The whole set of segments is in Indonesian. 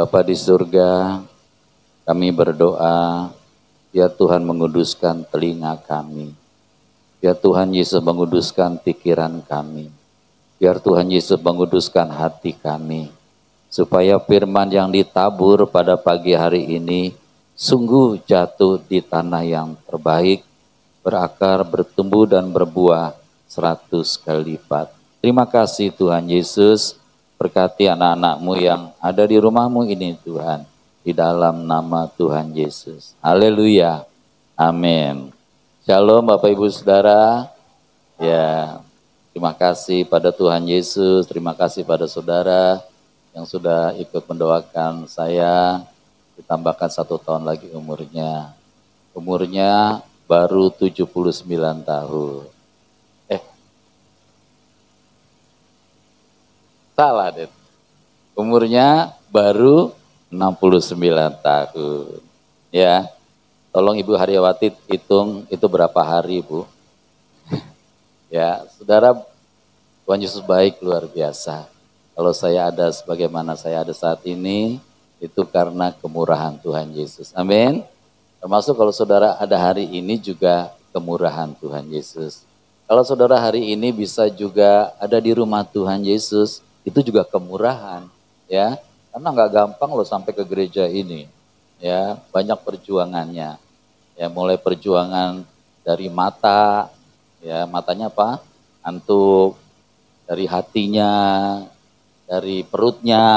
Bapa di surga, kami berdoa, ya Tuhan menguduskan telinga kami. Ya Tuhan Yesus menguduskan pikiran kami. Biar Tuhan Yesus menguduskan hati kami. Supaya firman yang ditabur pada pagi hari ini sungguh jatuh di tanah yang terbaik, berakar, bertumbuh dan berbuah 100 kali lipat. Terima kasih Tuhan Yesus, berkati anak-anak-Mu yang ada di rumah-Mu ini Tuhan, di dalam nama Tuhan Yesus. Haleluya, amin. Shalom Bapak Ibu Saudara, ya terima kasih pada Tuhan Yesus, terima kasih pada saudara yang sudah ikut mendoakan saya, ditambahkan 1 tahun lagi umurnya. Umurnya baru 79 tahun. Salah deh. Umurnya baru 69 tahun. Ya. Tolong Ibu Haryawati hitung itu berapa hari, Bu. Ya, saudara, Tuhan Yesus baik luar biasa. Kalau saya ada sebagaimana saya ada saat ini, itu karena kemurahan Tuhan Yesus. Amin. Termasuk kalau saudara ada hari ini juga kemurahan Tuhan Yesus. Kalau saudara hari ini bisa juga ada di rumah Tuhan Yesus, itu juga kemurahan, ya. Karena nggak gampang loh sampai ke gereja ini, ya. Banyak perjuangannya, ya. Mulai perjuangan dari mata, ya. Matanya apa? Antuk, dari hatinya, dari perutnya,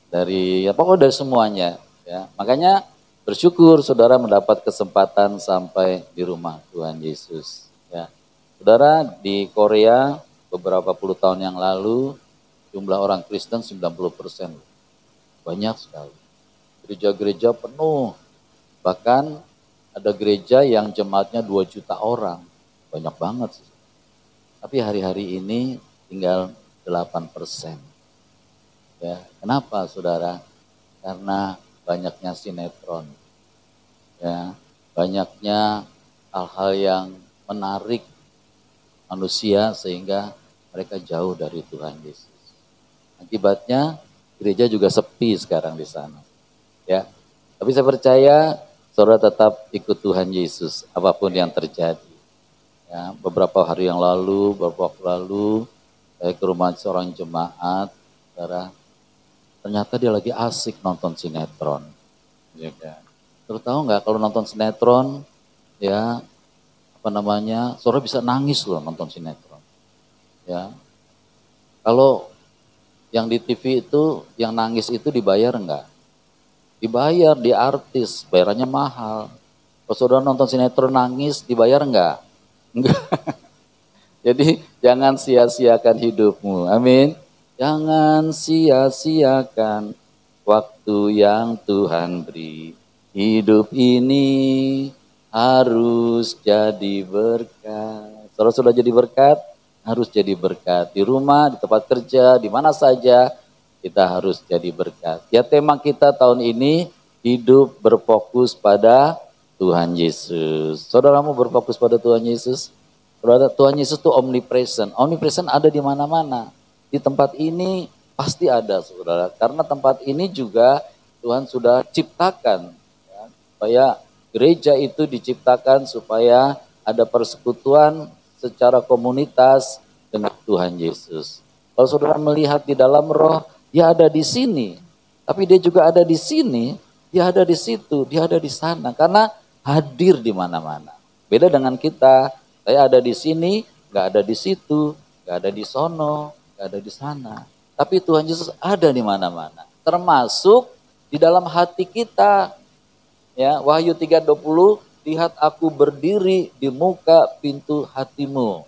dari ya pokoknya dari semuanya, ya. Makanya bersyukur saudara mendapat kesempatan sampai di rumah Tuhan Yesus, ya. Saudara, di Korea beberapa puluh tahun yang lalu jumlah orang Kristen 90%. Banyak sekali. Gereja-gereja penuh. Bahkan ada gereja yang jemaatnya 2 juta orang. Banyak banget sih. Tapi hari-hari ini tinggal 8%. Ya, kenapa saudara? Karena banyaknya sinetron. Ya, banyaknya hal-hal yang menarik manusia sehingga mereka jauh dari Tuhan Yesus. Akibatnya gereja juga sepi sekarang di sana. Ya. Tapi saya percaya saudara tetap ikut Tuhan Yesus apapun yang terjadi. Ya, beberapa hari yang lalu, beberapa waktu lalu saya ke rumah seorang jemaat, saudara. Ternyata dia lagi asik nonton sinetron. Ya kan? Terus tahu nggak kalau nonton sinetron, ya saudara bisa nangis loh nonton sinetron. Ya, kalau yang di TV itu, yang nangis itu dibayar enggak? Dibayar, di artis, bayarannya mahal. Kalau saudara nonton sinetron nangis, dibayar enggak? Enggak. Jadi jangan sia-siakan hidupmu, amin. Jangan sia-siakan waktu yang Tuhan beri. Hidup ini harus jadi berkat. Saudara sudah jadi berkat? Harus jadi berkat di rumah, di tempat kerja, di mana saja kita harus jadi berkat. Ya tema kita tahun ini hidup berfokus pada Tuhan Yesus. Saudaramu berfokus pada Tuhan Yesus? Saudara, Tuhan Yesus itu omnipresent. Omnipresent ada di mana-mana. Di tempat ini pasti ada saudara. Karena tempat ini juga Tuhan sudah ciptakan. Ya, supaya gereja itu diciptakan supaya ada persekutuan secara komunitas dengan Tuhan Yesus. Kalau saudara melihat di dalam roh, dia ada di sini. Tapi dia juga ada di sini, dia ada di situ, dia ada di sana. Karena hadir di mana-mana. Beda dengan kita, saya ada di sini, gak ada di situ, gak ada di sono, gak ada di sana. Tapi Tuhan Yesus ada di mana-mana. Termasuk di dalam hati kita. Ya, Wahyu 3:20, lihat aku berdiri di muka pintu hatimu.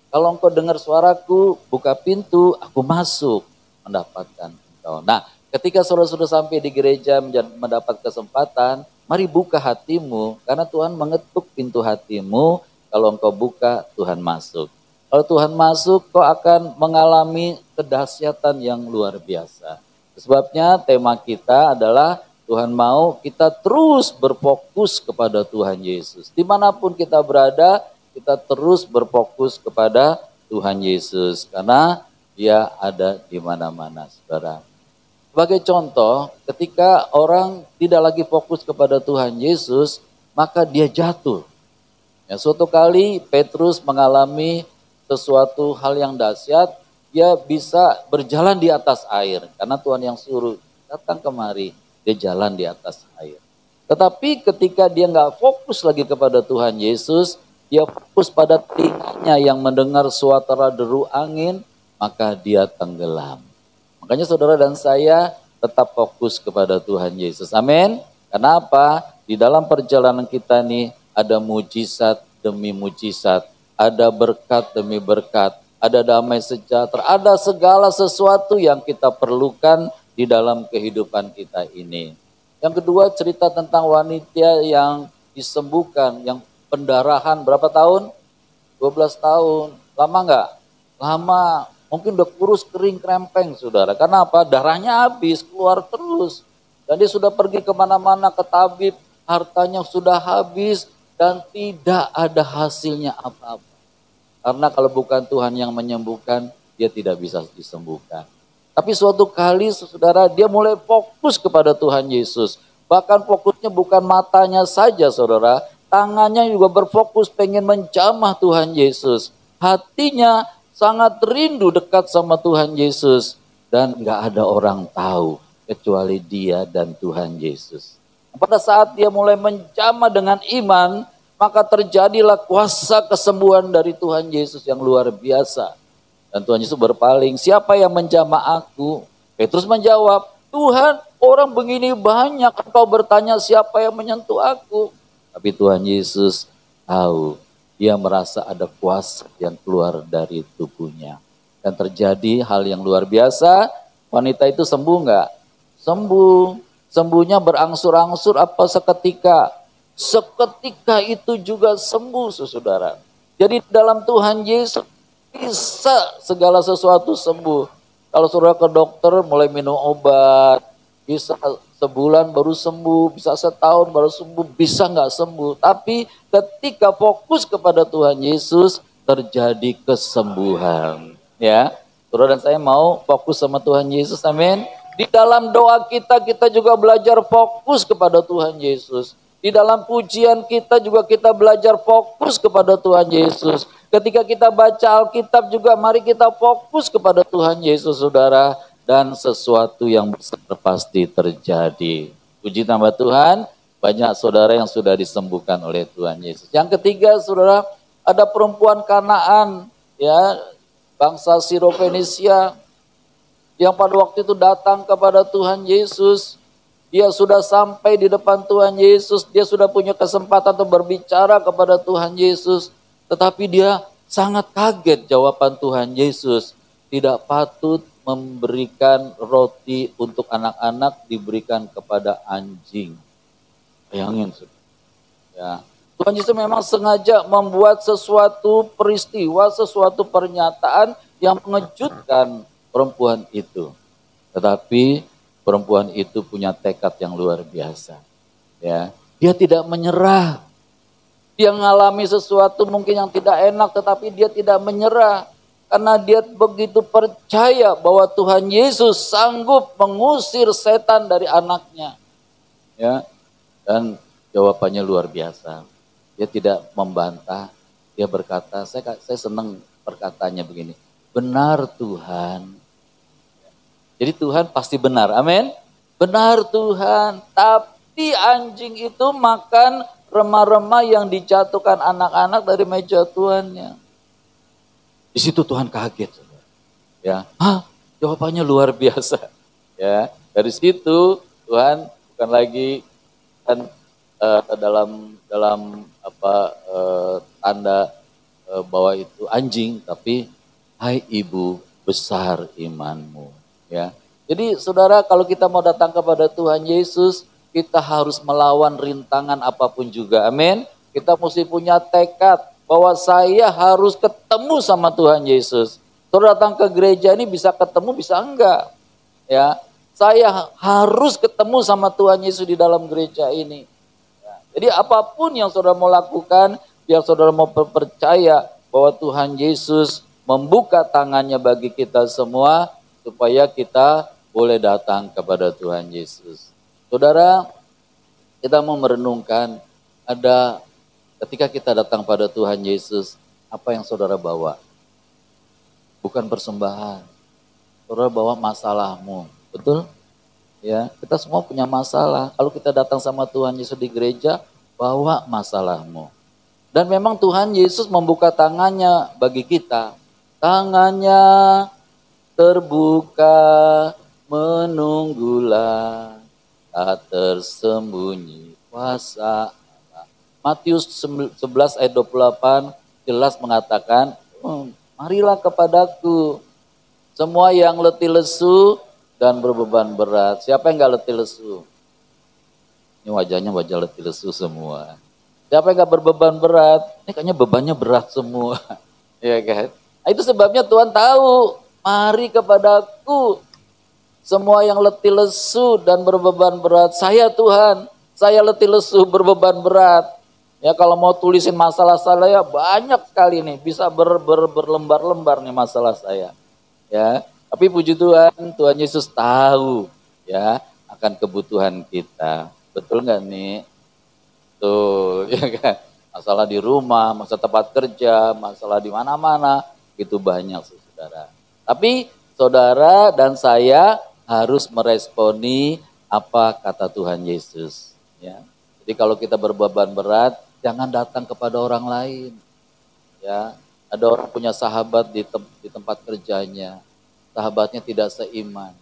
Kalau engkau dengar suaraku, buka pintu, aku masuk mendapatkan engkau. Nah, ketika saudara sudah sampai di gereja mendapat kesempatan, mari buka hatimu, karena Tuhan mengetuk pintu hatimu. Kalau engkau buka, Tuhan masuk. Kalau Tuhan masuk, kau akan mengalami kedahsyatan yang luar biasa. Sebabnya tema kita adalah Tuhan mau kita terus berfokus kepada Tuhan Yesus. Dimanapun kita berada, kita terus berfokus kepada Tuhan Yesus. Karena Dia ada di mana-mana, saudara. Sebagai contoh, ketika orang tidak lagi fokus kepada Tuhan Yesus, maka dia jatuh. Ya, suatu kali Petrus mengalami sesuatu hal yang dahsyat, dia bisa berjalan di atas air. Karena Tuhan yang suruh, datang kemari, dia jalan di atas air. Tetapi ketika dia nggak fokus lagi kepada Tuhan Yesus, dia fokus pada telinganya yang mendengar suara deru angin, maka dia tenggelam. Makanya saudara dan saya tetap fokus kepada Tuhan Yesus. Amin. Karena apa? Di dalam perjalanan kita nih ada mujizat demi mujizat. Ada berkat demi berkat. Ada damai sejahtera. Ada segala sesuatu yang kita perlukan di dalam kehidupan kita ini. Yang kedua, cerita tentang wanita yang disembuhkan. Yang pendarahan berapa tahun? 12 tahun. Lama enggak? Lama. Mungkin udah kurus, kering, krempeng, saudara. Karena apa? Darahnya habis, keluar terus. Dan dia sudah pergi kemana-mana ke tabib, hartanya sudah habis, dan tidak ada hasilnya apa-apa. Karena kalau bukan Tuhan yang menyembuhkan, dia tidak bisa disembuhkan. Tapi suatu kali, saudara, dia mulai fokus kepada Tuhan Yesus. Bahkan fokusnya bukan matanya saja, saudara. Tangannya juga berfokus pengen menjamah Tuhan Yesus. Hatinya sangat rindu dekat sama Tuhan Yesus. Dan gak ada orang tahu kecuali dia dan Tuhan Yesus. Pada saat dia mulai menjamah dengan iman, maka terjadilah kuasa kesembuhan dari Tuhan Yesus yang luar biasa. Dan Tuhan Yesus berpaling, siapa yang menjamah aku? Petrus menjawab, Tuhan, orang begini banyak, engkau bertanya siapa yang menyentuh aku? Tapi Tuhan Yesus tahu. Dia merasa ada kuasa yang keluar dari tubuhnya. Dan terjadi hal yang luar biasa. Wanita itu sembuh enggak? Sembuh. Sembuhnya berangsur-angsur apa seketika? Seketika itu juga sembuh, saudara. Jadi dalam Tuhan Yesus bisa segala sesuatu sembuh. Kalau saudara ke dokter mulai minum obat. Bisa sebulan baru sembuh, bisa setahun baru sembuh, bisa nggak sembuh. Tapi ketika fokus kepada Tuhan Yesus, terjadi kesembuhan. Ya, saudara dan saya mau fokus sama Tuhan Yesus, amin. Di dalam doa kita, kita juga belajar fokus kepada Tuhan Yesus. Di dalam pujian kita juga kita belajar fokus kepada Tuhan Yesus. Ketika kita baca Alkitab juga mari kita fokus kepada Tuhan Yesus, saudara. Dan sesuatu yang besar pasti terjadi. Puji nama Tuhan, banyak saudara yang sudah disembuhkan oleh Tuhan Yesus. Yang ketiga, saudara, ada perempuan Kanaan, ya, bangsa Sirofenisia, yang pada waktu itu datang kepada Tuhan Yesus. Dia sudah sampai di depan Tuhan Yesus, dia sudah punya kesempatan untuk berbicara kepada Tuhan Yesus. Tetapi dia sangat kaget jawaban Tuhan Yesus. Tidak patut memberikan roti untuk anak-anak, diberikan kepada anjing. Bayangin, ya. Tuhan Yesus memang sengaja membuat sesuatu peristiwa, sesuatu pernyataan yang mengejutkan perempuan itu. Tetapi perempuan itu punya tekad yang luar biasa. Ya, dia tidak menyerah. Dia mengalami sesuatu mungkin yang tidak enak, tetapi dia tidak menyerah. Karena dia begitu percaya bahwa Tuhan Yesus sanggup mengusir setan dari anaknya. Ya, dan jawabannya luar biasa. Dia tidak membantah, dia berkata, saya senang perkataannya begini. Benar Tuhan. Jadi Tuhan pasti benar, amin. Benar Tuhan, tapi anjing itu makan remah-remah yang dijatuhkan anak-anak dari meja tuannya. Di situ Tuhan kaget, ya. Jawabannya luar biasa, ya. Dari situ Tuhan bukan lagi kan dalam tanda bahwa itu anjing, tapi hai ibu besar imanmu, ya. Jadi saudara, kalau kita mau datang kepada Tuhan Yesus, kita harus melawan rintangan apapun juga, amin. Kita mesti punya tekad bahwa saya harus ketemu sama Tuhan Yesus. Saudara datang ke gereja ini bisa ketemu, bisa enggak. Ya, saya harus ketemu sama Tuhan Yesus di dalam gereja ini. Ya, jadi apapun yang saudara mau lakukan, biar saudara mau percaya bahwa Tuhan Yesus membuka tangannya bagi kita semua, supaya kita boleh datang kepada Tuhan Yesus. Saudara, kita mau merenungkan ada ketika kita datang pada Tuhan Yesus, apa yang saudara bawa? Bukan persembahan. Saudara bawa masalahmu, betul? Ya, kita semua punya masalah. Kalau kita datang sama Tuhan Yesus di gereja, bawa masalahmu. Dan memang Tuhan Yesus membuka tangannya bagi kita. Tangannya terbuka, menunggulah, tak tersembunyi kuasa Allah. Matius 11 ayat 28 jelas mengatakan, marilah kepadaku semua yang letih lesu dan berbeban berat. Siapa yang gak letih lesu? Ini wajahnya wajah letih lesu semua. Siapa yang gak berbeban berat? Ini kayaknya bebannya berat semua. Ya kan? Nah, itu sebabnya Tuhan tahu. Mari kepadaku semua yang letih lesu dan berbeban berat. Saya Tuhan, saya letih lesu berbeban berat. Ya kalau mau tulisin masalah saya banyak sekali nih. Bisa berlembar-lembar nih masalah saya. Ya, tapi puji Tuhan, Tuhan Yesus tahu ya akan kebutuhan kita. Betul nggak nih? Tuh, ya kan? Masalah di rumah, masalah tempat kerja, masalah di mana-mana, itu banyak saudara. Tapi saudara dan saya harus meresponi apa kata Tuhan Yesus. Ya. Jadi kalau kita berbeban berat, jangan datang kepada orang lain. Ya, ada orang punya sahabat di tempat kerjanya, sahabatnya tidak seiman.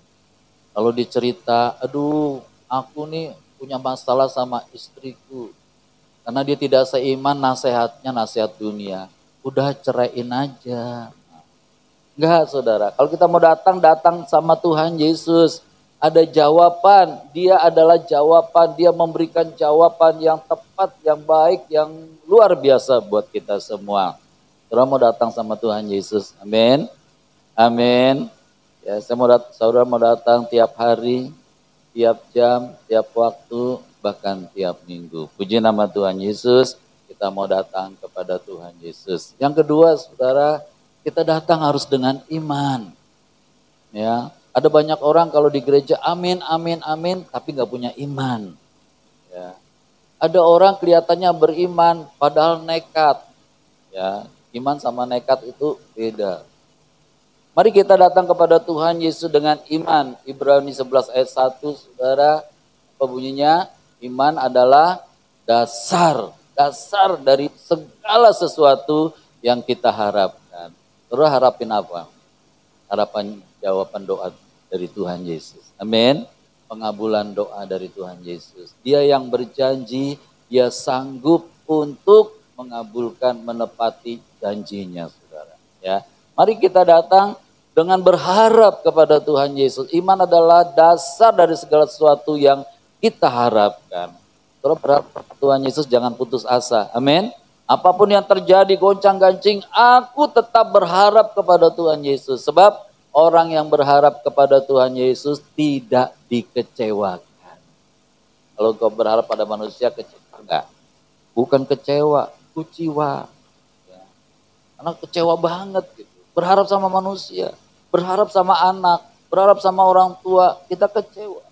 Lalu dicerita, aduh, aku nih punya masalah sama istriku. Karena dia tidak seiman, nasihatnya nasihat dunia. Udah ceraiin aja. Enggak saudara, kalau kita mau datang sama Tuhan Yesus. Ada jawaban, dia adalah jawaban, dia memberikan jawaban yang tepat, yang baik, yang luar biasa buat kita semua. Saudara mau datang sama Tuhan Yesus, amin. Amin. Ya, saudara mau datang tiap hari, tiap jam, tiap waktu, bahkan tiap minggu. Puji nama Tuhan Yesus, kita mau datang kepada Tuhan Yesus. Yang kedua, saudara, kita datang harus dengan iman. Ya, ada banyak orang kalau di gereja amin, amin, amin, tapi nggak punya iman. Ya. Ada orang kelihatannya beriman, padahal nekat. Ya, iman sama nekat itu beda. Mari kita datang kepada Tuhan Yesus dengan iman. Ibrani 11 ayat 1, saudara, apa bunyinya? Iman adalah dasar dari segala sesuatu yang kita harapkan. Terus harapin apa? Harapan jawaban doa dari Tuhan Yesus. Amin. Pengabulan doa dari Tuhan Yesus. Dia yang berjanji, dia sanggup untuk mengabulkan, menepati janjinya, saudara. Ya, mari kita datang dengan berharap kepada Tuhan Yesus. Iman adalah dasar dari segala sesuatu yang kita harapkan. Terus berharap Tuhan Yesus, jangan putus asa. Amin. Apapun yang terjadi goncang-gancing, aku tetap berharap kepada Tuhan Yesus. Sebab orang yang berharap kepada Tuhan Yesus tidak dikecewakan. Kalau kau berharap pada manusia, kecewa enggak? Bukan kecewa, kuciwa. Ya. Karena kecewa banget gitu. Berharap sama manusia, berharap sama anak, berharap sama orang tua, kita kecewa.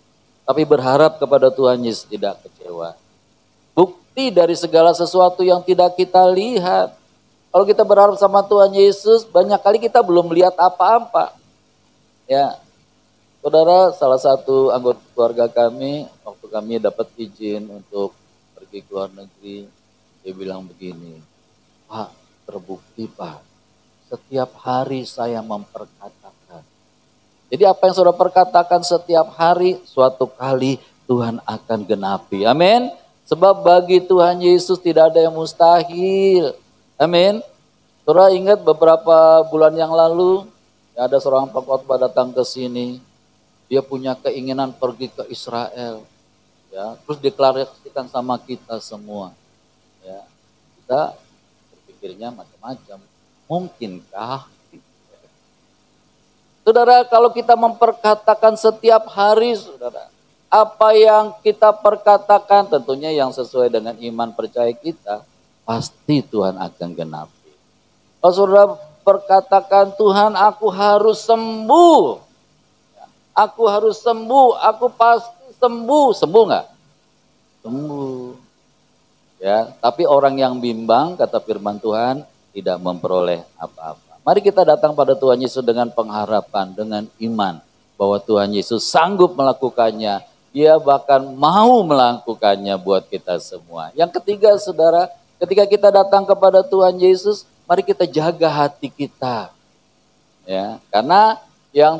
Tapi berharap kepada Tuhan Yesus tidak kecewa. Bukti dari segala sesuatu yang tidak kita lihat. Kalau kita berharap sama Tuhan Yesus, banyak kali kita belum lihat apa-apa. Ya, saudara, salah satu anggota keluarga kami, waktu kami dapat izin untuk pergi ke luar negeri, dia bilang begini, Pak, terbukti Pak, setiap hari saya memperkatakan. Jadi apa yang saudara perkatakan setiap hari, suatu kali Tuhan akan genapi. Amin. Sebab bagi Tuhan Yesus tidak ada yang mustahil. Amin. Saudara ingat beberapa bulan yang lalu, ada seorang pengkhotbah datang ke sini. Dia punya keinginan pergi ke Israel. Ya, terus deklarasikan sama kita semua. Ya, kita berpikirnya macam-macam. Mungkinkah? Saudara, kalau kita memperkatakan setiap hari, saudara, apa yang kita perkatakan tentunya yang sesuai dengan iman percaya kita, pasti Tuhan akan genapi. Kalau saudara perkatakan, Tuhan aku harus sembuh, aku harus sembuh, aku pasti sembuh. Sembuh nggak? Sembuh. Ya, tapi orang yang bimbang, kata firman Tuhan, tidak memperoleh apa-apa. Mari kita datang pada Tuhan Yesus dengan pengharapan, dengan iman bahwa Tuhan Yesus sanggup melakukannya. Dia bahkan mau melakukannya buat kita semua. Yang ketiga, saudara, ketika kita datang kepada Tuhan Yesus, mari kita jaga hati kita. Ya, karena yang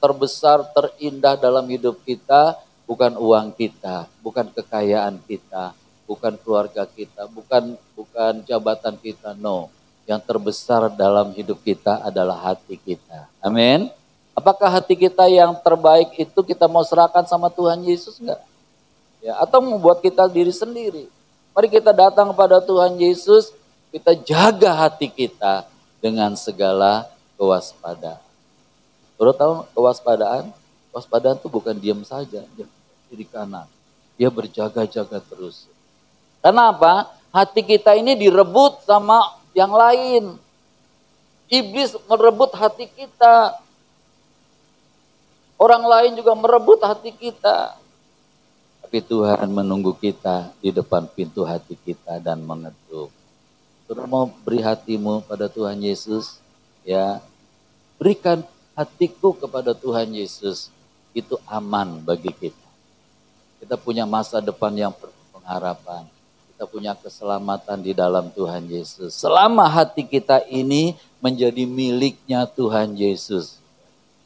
terbesar, terindah dalam hidup kita bukan uang kita, bukan kekayaan kita, bukan keluarga kita, bukan jabatan kita, no. Yang terbesar dalam hidup kita adalah hati kita. Amin. Apakah hati kita yang terbaik itu kita mau serahkan sama Tuhan Yesus enggak? Ya, atau membuat kita diri sendiri. Mari kita datang kepada Tuhan Yesus, kita jaga hati kita dengan segala kewaspadaan. Baru tahu kewaspadaan? Kewaspadaan itu bukan diam saja, kiri kanan. Dia berjaga-jaga terus. Karena apa? Hati kita ini direbut sama yang lain. Iblis merebut hati kita. Orang lain juga merebut hati kita. Tapi Tuhan menunggu kita di depan pintu hati kita dan mengetuk. Saudara mau beri hatimu pada Tuhan Yesus, ya. Berikan hatiku kepada Tuhan Yesus, itu aman bagi kita. Kita punya masa depan yang berpengharapan. Kita punya keselamatan di dalam Tuhan Yesus. Selama hati kita ini menjadi miliknya Tuhan Yesus.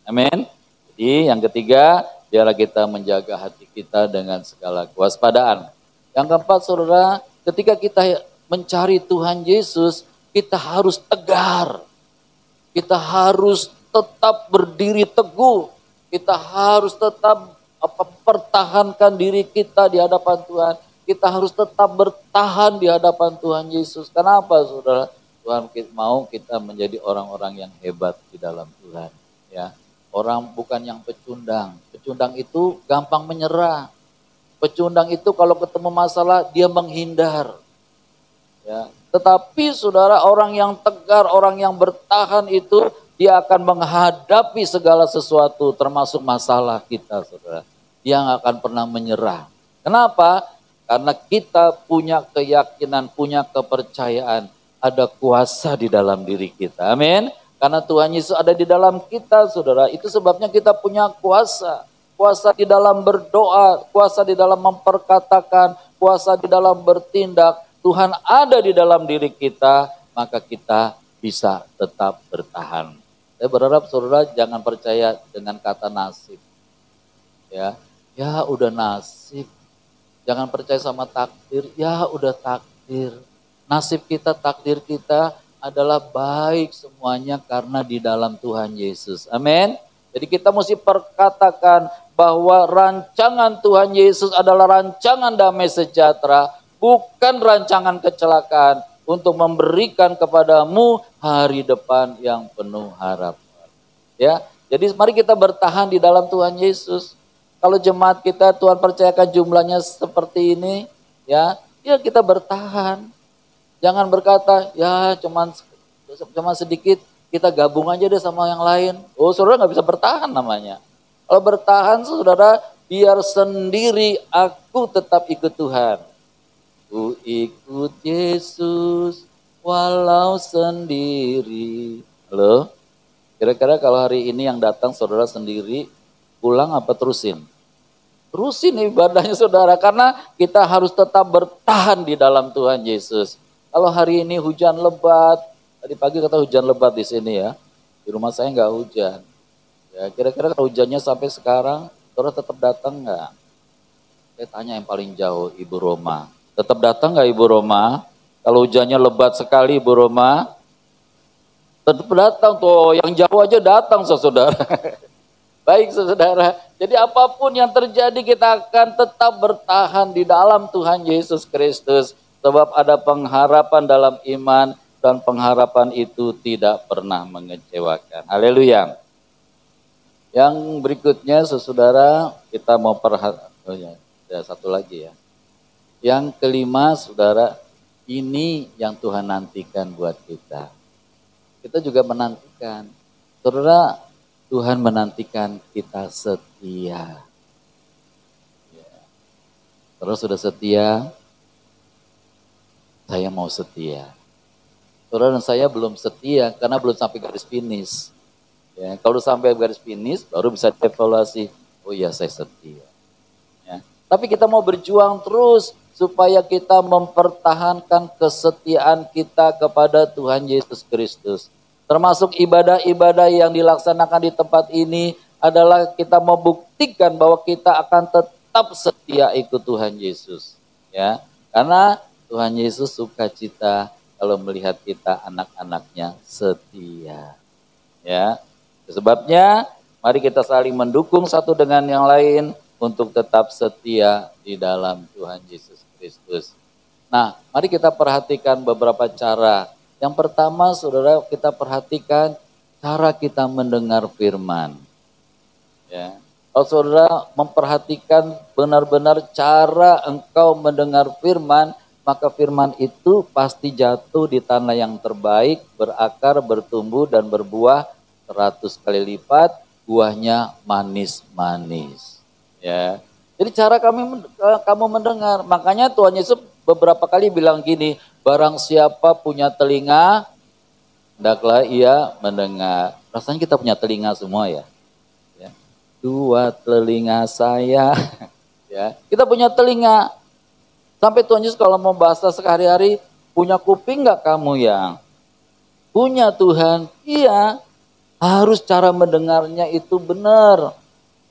Amin. Jadi yang ketiga, biarlah kita menjaga hati kita dengan segala kewaspadaan. Yang keempat, saudara, ketika kita mencari Tuhan Yesus, kita harus tegar. Kita harus tetap berdiri teguh. Kita harus tetap pertahankan diri kita di hadapan Tuhan. Kita harus tetap bertahan di hadapan Tuhan Yesus. Kenapa, saudara? Tuhan mau kita menjadi orang-orang yang hebat di dalam Tuhan. Ya, orang bukan yang pecundang. Pecundang itu gampang menyerah. Pecundang itu kalau ketemu masalah dia menghindar. Ya, tetapi saudara, orang yang tegar, orang yang bertahan itu dia akan menghadapi segala sesuatu termasuk masalah kita, saudara. Dia nggak akan pernah menyerah. Kenapa? Karena kita punya keyakinan, punya kepercayaan, ada kuasa di dalam diri kita. Amin. Karena Tuhan Yesus ada di dalam kita, saudara. Itu sebabnya kita punya kuasa. Kuasa di dalam berdoa, kuasa di dalam memperkatakan, kuasa di dalam bertindak. Tuhan ada di dalam diri kita, maka kita bisa tetap bertahan. Saya berharap saudara jangan percaya dengan kata nasib. Ya udah nasib. Jangan percaya sama takdir, ya udah takdir. Nasib kita, takdir kita adalah baik semuanya karena di dalam Tuhan Yesus. Amin. Jadi kita mesti perkatakan bahwa rancangan Tuhan Yesus adalah rancangan damai sejahtera, bukan rancangan kecelakaan, untuk memberikan kepadamu hari depan yang penuh harapan. Ya, jadi mari kita bertahan di dalam Tuhan Yesus. Kalau jemaat kita Tuhan percayakan jumlahnya seperti ini, ya kita bertahan. Jangan berkata, ya cuman sedikit, kita gabung aja deh sama yang lain. Oh, saudara nggak bisa bertahan namanya. Kalau bertahan, saudara, biar sendiri aku tetap ikut Tuhan. Ku ikut Yesus walau sendiri. Halo? Kira-kira kalau hari ini yang datang saudara sendiri, pulang apa terusin? Terusin ibadahnya saudara, karena kita harus tetap bertahan di dalam Tuhan Yesus. Kalau hari ini hujan lebat, tadi pagi kata hujan lebat di sini ya. Di rumah saya nggak hujan. Ya, kira-kira kalau hujannya sampai sekarang, saudara tetap datang nggak? Saya tanya yang paling jauh, Ibu Roma. Tetap datang nggak Ibu Roma? Kalau hujannya lebat sekali Ibu Roma, tetap datang tuh. Yang jauh aja datang saudara. Baik saudara. Jadi apapun yang terjadi kita akan tetap bertahan di dalam Tuhan Yesus Kristus. Sebab ada pengharapan dalam iman dan pengharapan itu tidak pernah mengecewakan. Haleluya. Yang berikutnya saudara kita mau perhatikan. Ada satu lagi ya. Yang kelima saudara, ini yang Tuhan nantikan buat kita. Kita juga menantikan. Saudara, Tuhan menantikan kita setia. Terus sudah setia, saya mau setia. Saudara dan saya belum setia karena belum sampai garis finish. Ya, kalau sampai garis finish baru bisa evaluasi. Oh iya saya setia. Ya. Tapi kita mau berjuang terus supaya kita mempertahankan kesetiaan kita kepada Tuhan Yesus Kristus. Termasuk ibadah-ibadah yang dilaksanakan di tempat ini adalah kita membuktikan bahwa kita akan tetap setia ikut Tuhan Yesus. Ya, karena Tuhan Yesus sukacita kalau melihat kita anak-anaknya setia. Ya, sebabnya mari kita saling mendukung satu dengan yang lain untuk tetap setia di dalam Tuhan Yesus Kristus. Nah, mari kita perhatikan beberapa cara. Yang pertama, saudara, kita perhatikan cara kita mendengar firman. Ya. Kalau saudara memperhatikan benar-benar cara engkau mendengar firman, maka firman itu pasti jatuh di tanah yang terbaik, berakar, bertumbuh, dan berbuah 100 kali lipat, buahnya manis-manis. Ya. Jadi cara kamu mendengar, makanya Tuhan Yesus beberapa kali bilang gini, barang siapa punya telinga, hendaklah ia mendengar. Rasanya kita punya telinga semua ya. Dua telinga saya, ya kita punya telinga. Sampai Tuhan Yesus kalau mau bahasa sehari-hari, punya kuping nggak kamu yang punya Tuhan? Iya, harus cara mendengarnya itu benar.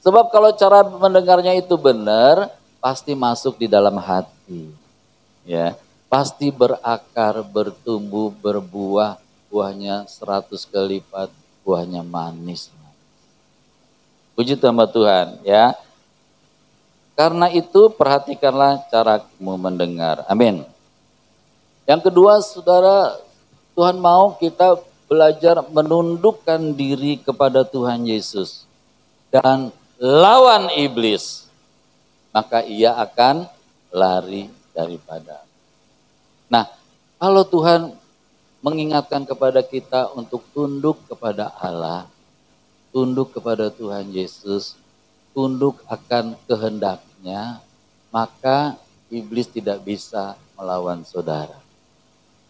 Sebab kalau cara mendengarnya itu benar, pasti masuk di dalam hati. Ya, pasti berakar, bertumbuh, berbuah, buahnya 100 kali lipat, buahnya manis. Puji nama Tuhan, ya. Karena itu perhatikanlah caramu mendengar. Amin. Yang kedua, saudara, Tuhan mau kita belajar menundukkan diri kepada Tuhan Yesus dan lawan iblis, maka ia akan lari daripada. Nah, kalau Tuhan mengingatkan kepada kita untuk tunduk kepada Allah, tunduk kepada Tuhan Yesus, tunduk akan kehendaknya, maka iblis tidak bisa melawan saudara.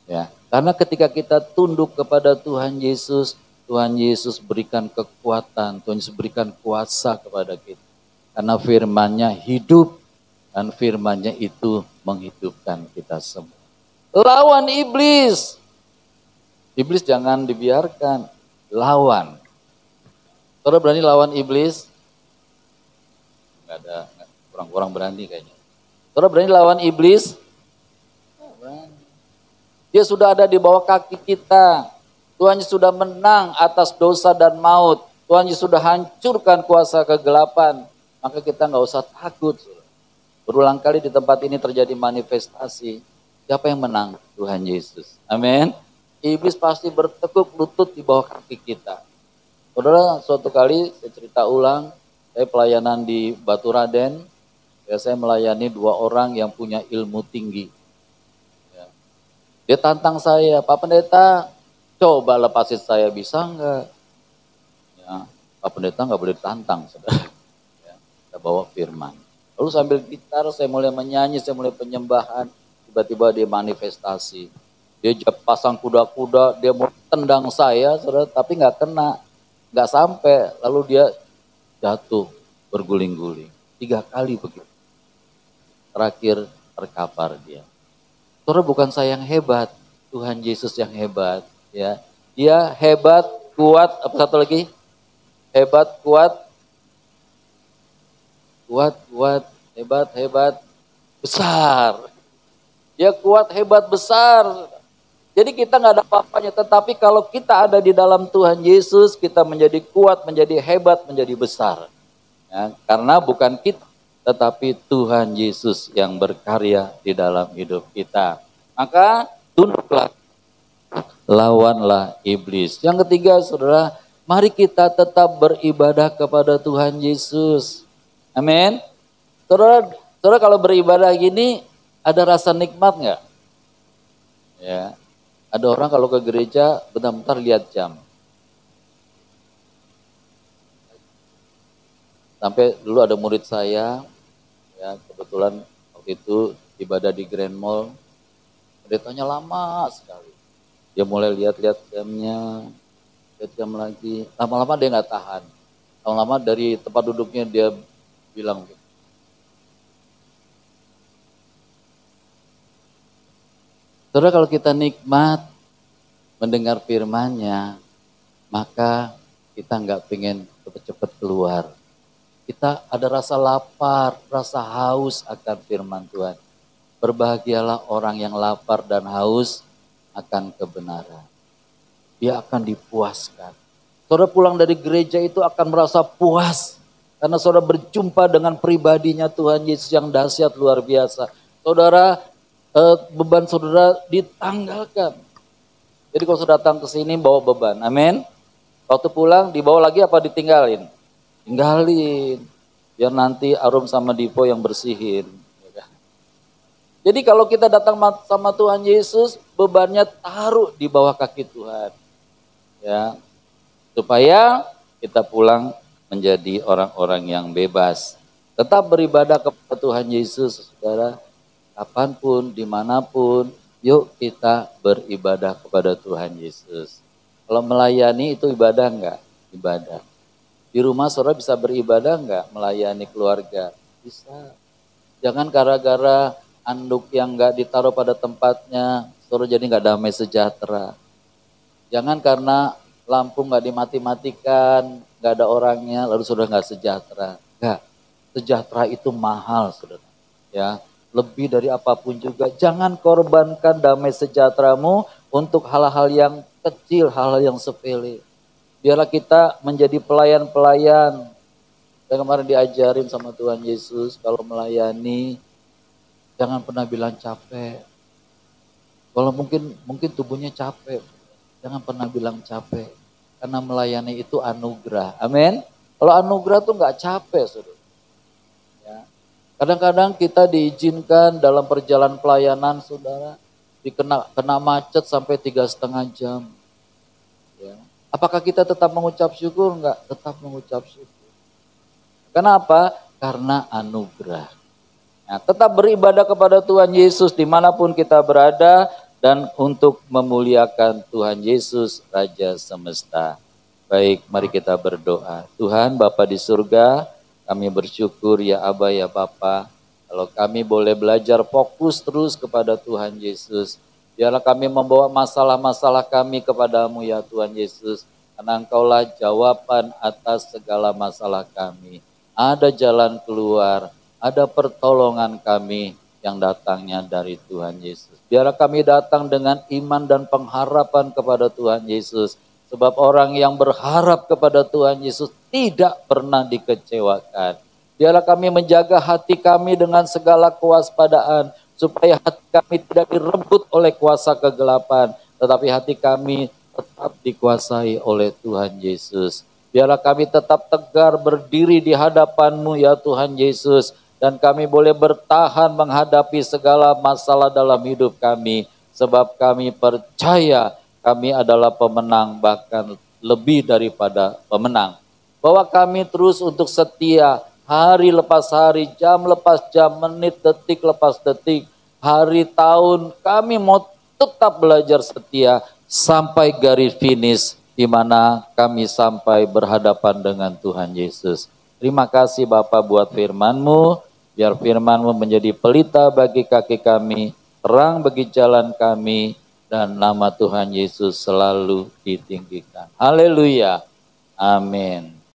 Ya, karena ketika kita tunduk kepada Tuhan Yesus berikan kekuatan, Tuhan Yesus berikan kuasa kepada kita. Karena firman-Nya hidup dan firman-Nya itu menghidupkan kita semua. Lawan iblis. Iblis jangan dibiarkan, lawan. Saudara berani lawan iblis? Nggak ada, kurang berani kayaknya. Saudara berani lawan iblis? Berani. Dia sudah ada di bawah kaki kita. Tuhan Yesus sudah menang atas dosa dan maut. Tuhan Yesus sudah hancurkan kuasa kegelapan. Maka kita nggak usah takut. Berulang kali di tempat ini terjadi manifestasi. Siapa yang menang? Tuhan Yesus. Amin. Iblis pasti bertekuk lutut di bawah kaki kita. Saudara, suatu kali saya cerita ulang, saya pelayanan di Batu Raden, ya saya melayani 2 orang yang punya ilmu tinggi. Ya. Dia tantang saya, Pak Pendeta, coba lepasin saya, bisa enggak? Ya, Pak Pendeta enggak boleh ditantang, saudara. Ya, kita bawa firman. Lalu sambil gitar, saya mulai menyanyi, saya mulai penyembahan, tiba-tiba dia manifestasi. Dia pasang kuda-kuda, dia mau tendang saya, saudara, tapi enggak kena. Enggak sampai, lalu dia jatuh berguling-guling. 3 kali begitu. Terakhir terkapar dia. Saudara, bukan saya yang hebat, Tuhan Yesus yang hebat. Ya, dia hebat, kuat, apa satu lagi? Hebat, kuat, hebat, besar. Dia kuat, hebat, besar. Jadi kita nggak ada apa-apanya, tetapi kalau kita ada di dalam Tuhan Yesus, kita menjadi kuat, menjadi hebat, menjadi besar. Ya, karena bukan kita, tetapi Tuhan Yesus yang berkarya di dalam hidup kita. Maka tunduklah, lawanlah iblis. Yang ketiga, saudara, mari kita tetap beribadah kepada Tuhan Yesus. Amin. Saudara kalau beribadah gini, ada rasa nikmat nggak? Ya. Ada orang kalau ke gereja bentar-bentar lihat jam. Sampai dulu ada murid saya, ya kebetulan waktu itu ibadah di Grand Mall, pendetanya lama sekali. Dia mulai lihat-lihat jamnya, lihat jam lagi. Lama-lama dia nggak tahan. Lama-lama dari tempat duduknya dia bilang, saudara, kalau kita nikmat mendengar firman-Nya, maka kita nggak pengen cepet-cepet keluar. Kita ada rasa lapar, rasa haus akan firman Tuhan. Berbahagialah orang yang lapar dan haus akan kebenaran. Dia akan dipuaskan. Saudara pulang dari gereja itu akan merasa puas. Karena saudara berjumpa dengan pribadinya Tuhan Yesus yang dahsyat luar biasa. Saudara, beban saudara ditanggalkan. Jadi kalau saudara datang ke sini bawa beban, amin. Waktu pulang dibawa lagi apa ditinggalin? Tinggalin. Biar nanti Arum sama Dipo yang bersihin. Jadi kalau kita datang sama Tuhan Yesus, bebannya taruh di bawah kaki Tuhan. Ya, supaya kita pulang menjadi orang-orang yang bebas. Tetap beribadah kepada Tuhan Yesus, saudara. Kapanpun, dimanapun, yuk kita beribadah kepada Tuhan Yesus. Kalau melayani itu ibadah enggak? Ibadah. Di rumah saudara bisa beribadah enggak? Melayani keluarga? Bisa. Jangan gara-gara anduk yang enggak ditaruh pada tempatnya, saudara jadi enggak damai sejahtera. Jangan karena lampu enggak dimati-matikan, enggak ada orangnya, lalu saudara enggak sejahtera. Enggak. Sejahtera itu mahal, saudara. Ya, lebih dari apapun juga. Jangan korbankan damai sejahteramu untuk hal-hal yang kecil, hal-hal yang sepele. Biarlah kita menjadi pelayan-pelayan. Saya kemarin diajarin sama Tuhan Yesus, kalau melayani, jangan pernah bilang capek. Kalau mungkin tubuhnya capek, jangan pernah bilang capek. Karena melayani itu anugerah. Amin. Kalau anugerah tuh nggak capek, saudara. Ya. Kadang-kadang kita diizinkan dalam perjalanan pelayanan, saudara, kena macet sampai 3,5 jam. Ya. Apakah kita tetap mengucap syukur? Enggak, tetap mengucap syukur. Kenapa? Karena anugerah. Nah, tetap beribadah kepada Tuhan Yesus dimanapun kita berada dan untuk memuliakan Tuhan Yesus Raja Semesta. Baik, mari kita berdoa. Tuhan Bapa di surga, kami bersyukur ya Aba ya Bapa. Kalau kami boleh belajar fokus terus kepada Tuhan Yesus. Biarlah kami membawa masalah-masalah kami kepadamu ya Tuhan Yesus. Karena Engkaulah jawaban atas segala masalah kami. Ada jalan keluar, ada pertolongan kami yang datangnya dari Tuhan Yesus. Biarlah kami datang dengan iman dan pengharapan kepada Tuhan Yesus. Sebab orang yang berharap kepada Tuhan Yesus tidak pernah dikecewakan. Biarlah kami menjaga hati kami dengan segala kewaspadaan. Supaya hati kami tidak direbut oleh kuasa kegelapan. Tetapi hati kami tetap dikuasai oleh Tuhan Yesus. Biarlah kami tetap tegar berdiri di hadapan-Mu ya Tuhan Yesus. Dan kami boleh bertahan menghadapi segala masalah dalam hidup kami. Sebab kami percaya kami adalah pemenang, bahkan lebih daripada pemenang. Bahwa kami terus untuk setia hari lepas hari, jam lepas jam, menit, detik lepas detik, hari, tahun. Kami mau tetap belajar setia sampai garis finish di mana kami sampai berhadapan dengan Tuhan Yesus. Terima kasih Bapa buat firman-Mu. Biar firman-Mu menjadi pelita bagi kaki kami, terang bagi jalan kami, dan nama Tuhan Yesus selalu ditinggikan. Haleluya. Amin.